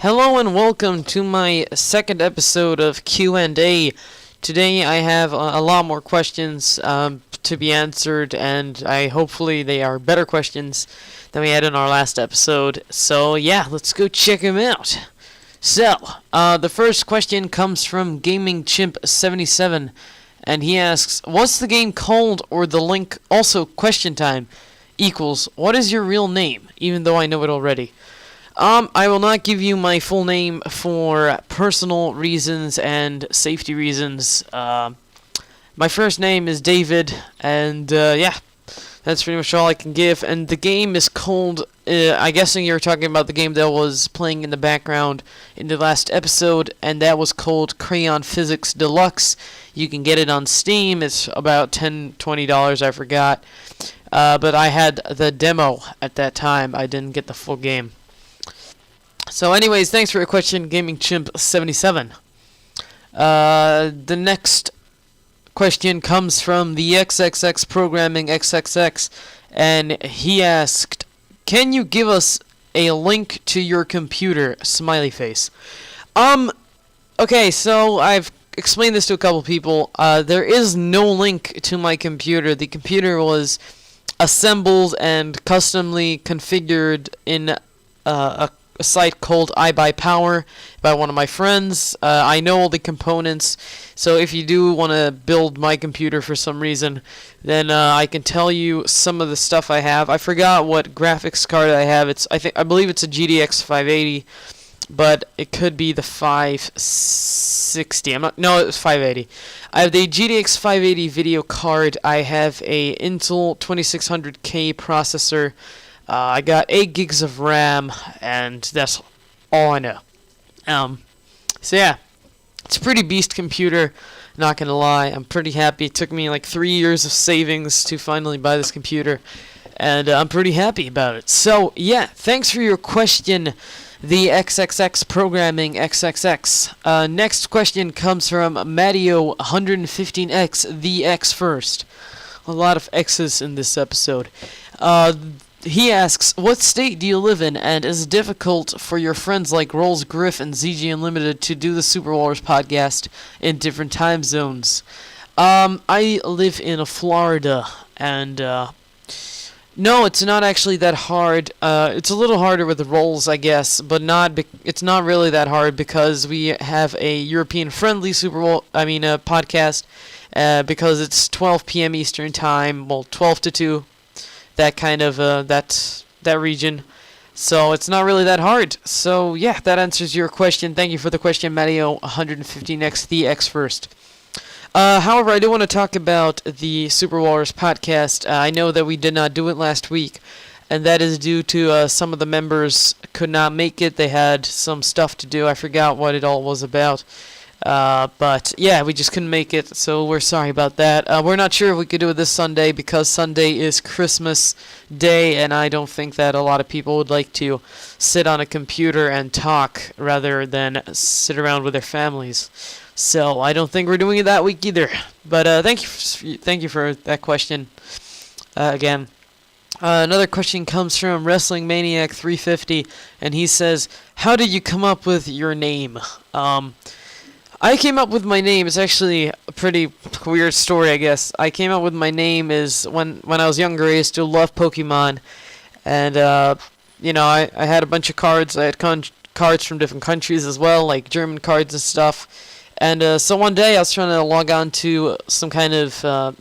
Hello and welcome to my second episode of Q&A. Today I have a lot more questions to be answered, and hopefully they are better questions than we had in our last episode. So yeah, let's go check them out. So, the first question comes from Gaming Chimp 77, and he asks, "What's the game called?" Or the link also question time equals, "What is your real name?" Even though I know it already. I will not give you my full name for personal reasons and safety reasons. My first name is David, and yeah, that's pretty much all I can give. And the game is called, I'm guessing you're talking about the game that was playing in the background in the last episode, and that was called Crayon Physics Deluxe. You can get it on Steam. It's about $10-$20, I forgot. But I had the demo at that time. I didn't get the full game. So anyways, thanks for your question, Gaming Chimp 77. The next question comes from the XXX Programming XXX, and he asked, "Can you give us a link to your computer?" Smiley face. Okay, so I've explained this to a couple people. There is no link to my computer. The computer was assembled and customly configured in a site called iBuyPower by one of my friends. I know all the components, so if you do want to build my computer for some reason, then I can tell you some of the stuff I have. I forgot what graphics card I have. I believe it's a GTX 580, but it could be the 560. No, it was 580. I have the GTX 580 video card. I have a Intel 2600K processor. I got 8 gigs of RAM, and that's all I know. So yeah, it's a pretty beast computer, not gonna lie. I'm pretty happy. It took me like 3 years of savings to finally buy this computer, and I'm pretty happy about it. So yeah, thanks for your question, the XXX Programming XXX. Next question comes from Mattio115X, the X first. A lot of X's in this episode. He asks, "What state do you live in, and is it difficult for your friends like Rolls Griff and ZG Unlimited to do the Super Wars podcast in different time zones?" I live in Florida, and no, it's not actually that hard. It's a little harder with the Rolls, I guess, but it's not really that hard because we have a European-friendly podcast, because it's 12 p.m. Eastern Time, well, 12 to 2. That kind of that region, so it's not really that hard. So yeah, that answers your question. Thank you for the question, Matteo 115X, the X first. However, I do want to talk about the Super Wars podcast. I know that we did not do it last week, and that is due to some of the members could not make it. They had some stuff to do. I forgot what it all was about. But yeah, we just couldn't make it, so we're sorry about that. We're not sure if we could do it this Sunday because Sunday is Christmas Day, and I don't think that a lot of people would like to sit on a computer and talk rather than sit around with their families. So I don't think we're doing it that week either. But thank you for that question again. Another question comes from Wrestling Maniac 350, and he says, "How did you come up with your name?" I came up with my name. It's actually a pretty weird story, I guess. I came up with my name is when I was younger, I used to love Pokemon, and I had a bunch of cards. I had cards from different countries as well, like German cards and stuff. And so one day I was trying to log on to some kind of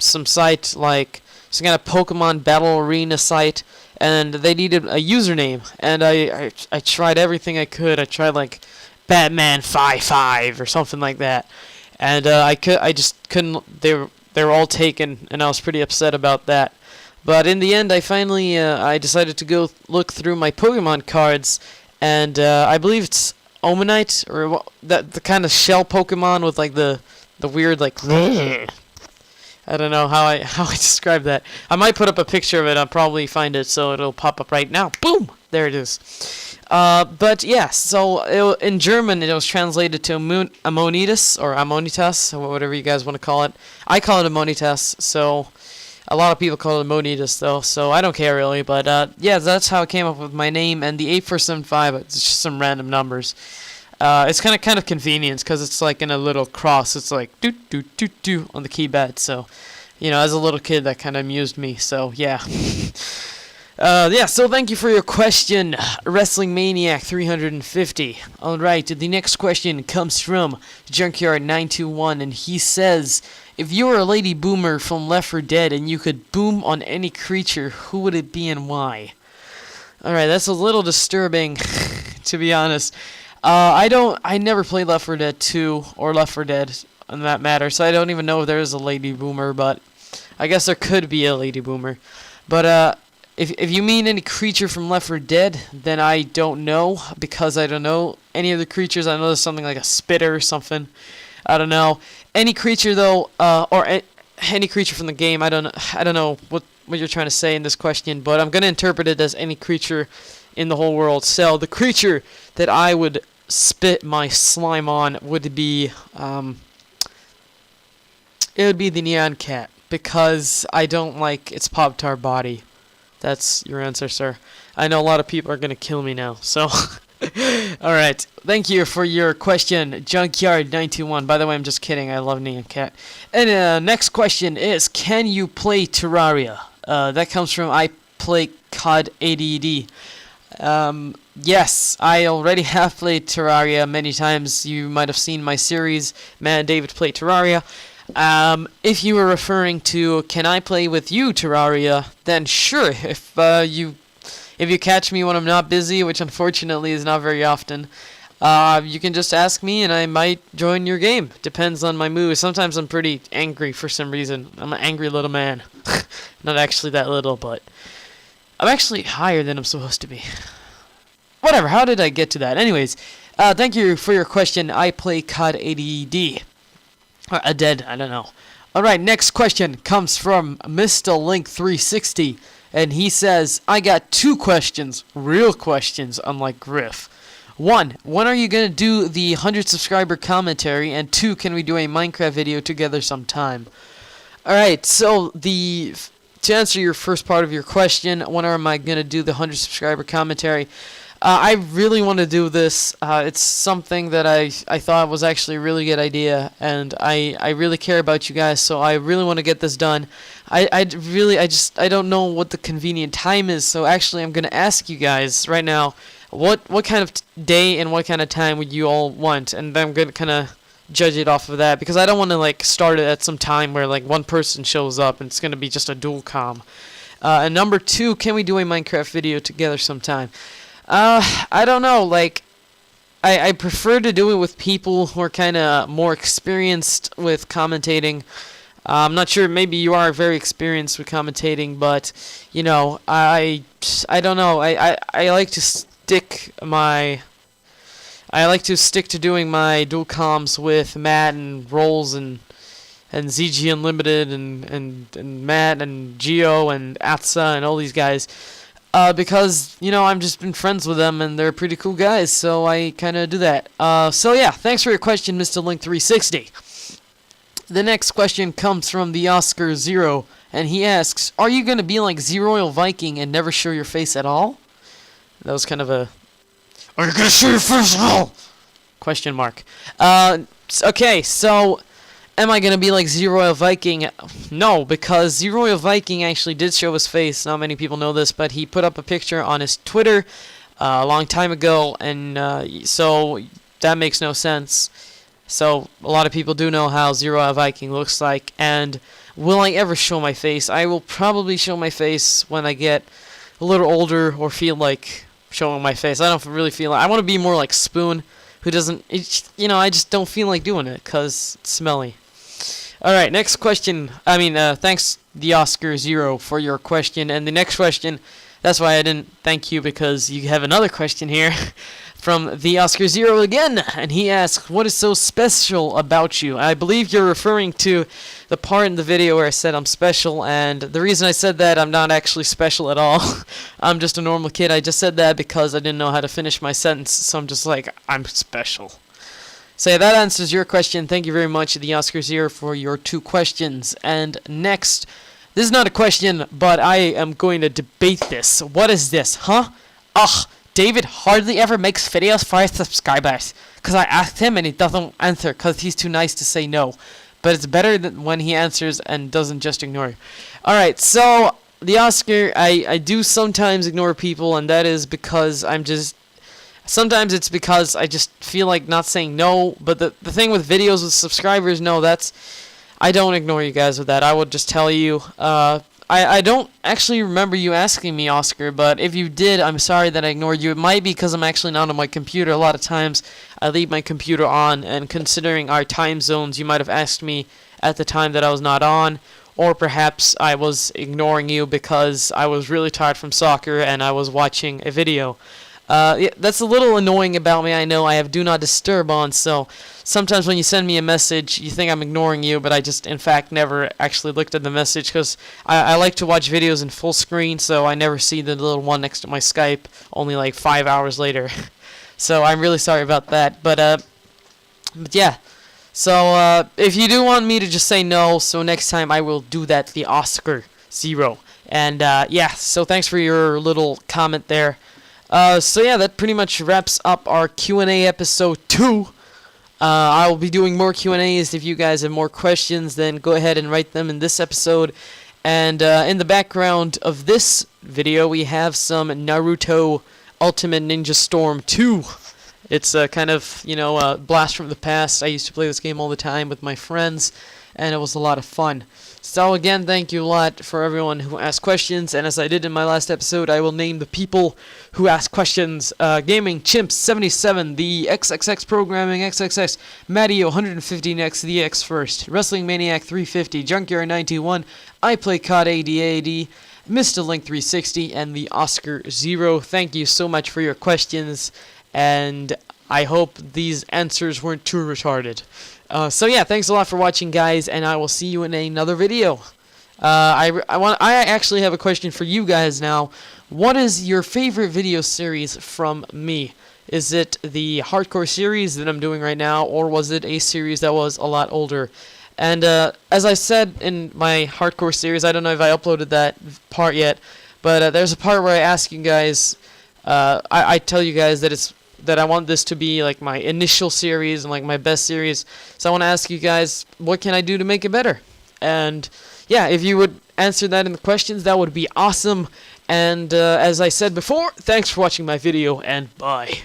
some site, like some kind of Pokemon Battle Arena site, and they needed a username. And I tried everything I could. I tried like Batman 55 or something like that, and I just couldn't. They were all taken, and I was pretty upset about that. But in the end, I finally I decided to go look through my Pokemon cards, and I believe it's Omanite, or the kind of shell Pokemon with like the weird like. I don't know how I describe that. I might put up a picture of it. I'll probably find it so it'll pop up right now. Boom! There it is. But yeah, so in German it was translated to Ammonitas or Ammonitas, or whatever you guys want to call it. I call it Ammonitas. So A lot of people call it Monitas though, so I don't care really. But yeah, that's how I came up with my name, and the 8475. It's just some random numbers. It's kind of convenient because it's like in a little cross. It's like doot doot doot doot on the keypad. So, as a little kid, that kind of amused me. So yeah. Yeah, so thank you for your question, Wrestling Maniac 350. Alright, the next question comes from Junkyard921, and he says, if you were a lady boomer from Left 4 Dead and you could boom on any creature, who would it be and why? Alright, that's a little disturbing, to be honest. I never played Left 4 Dead 2 or Left 4 Dead, on that matter, so I don't even know if there is a lady boomer, but I guess there could be a lady boomer. But, If you mean any creature from Left 4 Dead, then I don't know, because I don't know any of the creatures. I know there's something like a spitter or something. I don't know. Any creature though, any creature from the game. I don't know what you're trying to say in this question, but I'm gonna interpret it as any creature in the whole world. So the creature that I would spit my slime on would be it would be the Neon Cat, because I don't like its Pop-Tart body. That's your answer, sir. I know a lot of people are going to kill me now, so... Alright, thank you for your question, Junkyard921. By the way, I'm just kidding, I love Neon Cat. And next question is, can you play Terraria? That comes from I Play COD ADD. Yes, I already have played Terraria many times. You might have seen my series, Matt and David Play Terraria. If you were referring to can I play with you Terraria, then sure. If you catch me when I'm not busy, which unfortunately is not very often, you can just ask me and I might join your game. Depends on my mood. Sometimes I'm pretty angry for some reason. I'm an angry little man. Not actually that little, but I'm actually higher than I'm supposed to be. Whatever, how did I get to that? Anyways, thank you for your question. I Play COD ADD. Or a dead, I don't know. Alright, next question comes from Mr. Link 360, and he says, I got 2 questions, real questions, unlike Griff. 1, when are you going to do the 100 subscriber commentary? And 2, can we do a Minecraft video together sometime? Alright, so to answer your first part of your question, when am I going to do the 100 subscriber commentary? I really want to do this. It's something that I thought was actually a really good idea, and I really care about you guys, so I really want to get this done. I don't know what the convenient time is, so actually I'm going to ask you guys right now, what kind of day and what kind of time would you all want, and then I'm going to kind of judge it off of that, because I don't want to start it at some time where one person shows up and it's going to be just a dual comm. And number 2, can we do a Minecraft video together sometime? I don't know, I prefer to do it with people who are kind of more experienced with commentating. I'm not sure, maybe you are very experienced with commentating, but, I don't know, I like to stick to doing my dual comms with Matt and Rolls and ZG Unlimited and Matt and Geo and Atsa and all these guys. Because, I've just been friends with them, and they're pretty cool guys, so I kind of do that. So yeah, thanks for your question, Mr. Link360. The next question comes from the Oscar Zero, and he asks, are you going to be like Zeroil Viking and never show your face at all? That was kind of a, are you going to show your face at all? Question mark. Okay, so... am I going to be like Zeroil Viking? No, because Zeroil Viking actually did show his face. Not many people know this, but he put up a picture on his Twitter a long time ago, and so that makes no sense. So a lot of people do know how Zeroil Viking looks like, and will I ever show my face? I will probably show my face when I get a little older or feel like showing my face. I don't really feel like... I want to be more like Spoon, who doesn't... I just don't feel like doing it, because it's smelly. Alright, next question. Thanks, the Oscar Zero, for your question. And the next question, that's why I didn't thank you, because you have another question here from the Oscar Zero again. And he asks, what is so special about you? I believe you're referring to the part in the video where I said I'm special. And the reason I said that, I'm not actually special at all. I'm just a normal kid. I just said that because I didn't know how to finish my sentence. So I'm just like, I'm special. So yeah, that answers your question. Thank you very much, the Oscar Zero, for your 2 questions. And next, This is not a question, but I am going to debate this. What is this, huh? Ugh, David hardly ever makes videos for his subscribers. Because I asked him and he doesn't answer because he's too nice to say no. But it's better than when he answers and doesn't just ignore you. Alright, so the Oscar, I do sometimes ignore people, and that is because sometimes it's because I just feel like not saying no, but the thing with videos with subscribers, no, I don't ignore you guys with that. I will just tell you, I don't actually remember you asking me, Oscar, but if you did, I'm sorry that I ignored you. It might be because I'm actually not on my computer. A lot of times I leave my computer on, and considering our time zones, you might have asked me at the time that I was not on, or perhaps I was ignoring you because I was really tired from soccer and I was watching a video. Yeah, that's a little annoying about me. I know I have Do Not Disturb on, so sometimes when you send me a message, you think I'm ignoring you, but I just, in fact, never actually looked at the message because I like to watch videos in full screen, so I never see the little one next to my Skype, only like 5 hours later. So I'm really sorry about that, but yeah. So if you do want me to just say no, so next time I will do that, the Oscar 0. And yeah, so thanks for your little comment there. So yeah, that pretty much wraps up our Q&A episode 2. I will be doing more Q&As. If you guys have more questions, then go ahead and write them in this episode. And in the background of this video, we have some Naruto Ultimate Ninja Storm 2. It's a kind of, a blast from the past. I used to play this game all the time with my friends, and it was a lot of fun. So again, thank you a lot for everyone who asked questions, and as I did in my last episode, I will name the people who asked questions. Gaming Chimps 77, the XXX Programming XXX, Mattio 150X, the X First, Wrestling Maniac 350, Junkyard 91, I Play COD ADAD, Mr. Link 360, and the Oscar 0. Thank you so much for your questions, and I hope these answers weren't too retarded. So yeah, thanks a lot for watching, guys, and I will see you in another video. I actually have a question for you guys now. What is your favorite video series from me? Is it the hardcore series that I'm doing right now, or was it a series that was a lot older? And as I said in my hardcore series, I don't know if I uploaded that part yet, but there's a part where I ask you guys, I tell you guys that I want this to be like my initial series and like my best series. So I want to ask you guys, what can I do to make it better? And yeah, if you would answer that in the questions, that would be awesome. And as I said before, thanks for watching my video, and bye.